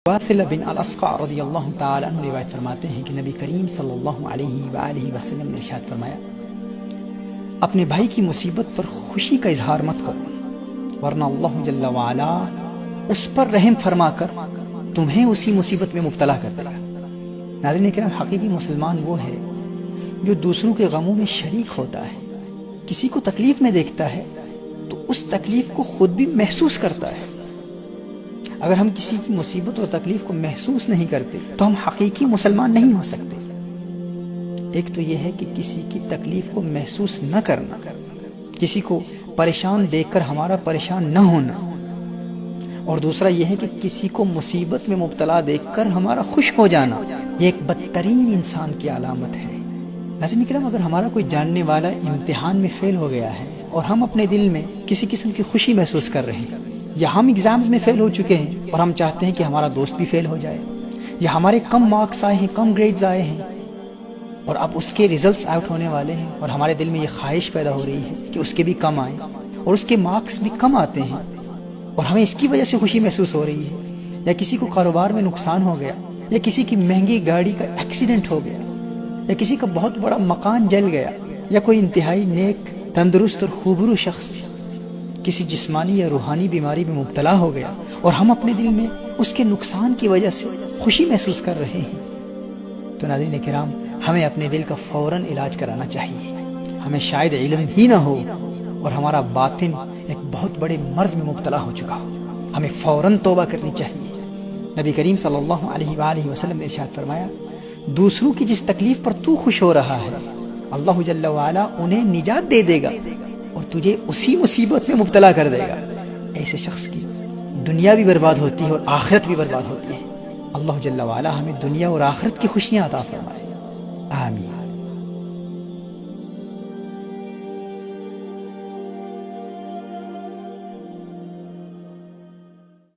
واصل بن الاسقع رضی اللہ تعالیٰ عنہ روایت فرماتے ہیں کہ نبی کریم صلی اللہ علیہ وآلہ وسلم نے ارشاد فرمایا، اپنے بھائی کی مصیبت پر خوشی کا اظہار مت کرو، ورنہ اللہ جل وعلا اس پر رحم فرما کر تمہیں اسی مصیبت میں مبتلا کر دے گا۔ ناظرین کرام، حقیقی مسلمان وہ ہے جو دوسروں کے غموں میں شریک ہوتا ہے، کسی کو تکلیف میں دیکھتا ہے تو اس تکلیف کو خود بھی محسوس کرتا ہے۔ اگر ہم کسی کی مصیبت اور تکلیف کو محسوس نہیں کرتے تو ہم حقیقی مسلمان نہیں ہو سکتے۔ ایک تو یہ ہے کہ کسی کی تکلیف کو محسوس نہ کرنا، کسی کو پریشان دیکھ کر ہمارا پریشان نہ ہونا، اور دوسرا یہ ہے کہ کسی کو مصیبت میں مبتلا دیکھ کر ہمارا خوش ہو جانا، یہ ایک بدترین انسان کی علامت ہے۔ ناظرین کرام، اگر ہمارا کوئی جاننے والا امتحان میں فیل ہو گیا ہے اور ہم اپنے دل میں کسی قسم کی خوشی محسوس کر رہے ہیں، یا ہم ایگزامز میں فیل ہو چکے ہیں اور ہم چاہتے ہیں کہ ہمارا دوست بھی فیل ہو جائے، یا ہمارے کم مارکس آئے ہیں، کم گریڈز آئے ہیں اور اب اس کے ریزلٹس آؤٹ ہونے والے ہیں، اور ہمارے دل میں یہ خواہش پیدا ہو رہی ہے کہ اس کے بھی کم آئیں اور اس کے مارکس بھی کم آتے ہیں اور ہمیں اس کی وجہ سے خوشی محسوس ہو رہی ہے، یا کسی کو کاروبار میں نقصان ہو گیا، یا کسی کی مہنگی گاڑی کا ایکسیڈنٹ ہو گیا، یا کسی کا بہت بڑا مکان جل گیا، یا کوئی انتہائی نیک، تندرست اور خوبرو شخص کسی جسمانی یا روحانی بیماری میں مبتلا ہو گیا اور ہم اپنے دل میں اس کے نقصان کی وجہ سے خوشی محسوس کر رہے ہیں، تو ناظرین کرام، ہمیں اپنے دل کا فوراً علاج کرانا چاہیے۔ ہمیں شاید علم ہی نہ ہو اور ہمارا باطن ایک بہت بڑے مرض میں مبتلا ہو چکا ہو، ہمیں فوراً توبہ کرنی چاہیے۔ نبی کریم صلی اللہ علیہ وآلہ وسلم نے ارشاد فرمایا، دوسروں کی جس تکلیف پر تو خوش ہو رہا ہے، اللہ جل وعلا انہیں نجات دے دے گا اور تجھے اسی مصیبت میں مبتلا کر دے گا۔ ایسے شخص کی دنیا بھی برباد ہوتی ہے اور آخرت بھی برباد ہوتی ہے۔ اللہ جل وعلا ہمیں دنیا اور آخرت کی خوشیاں عطا فرمائے، آمین۔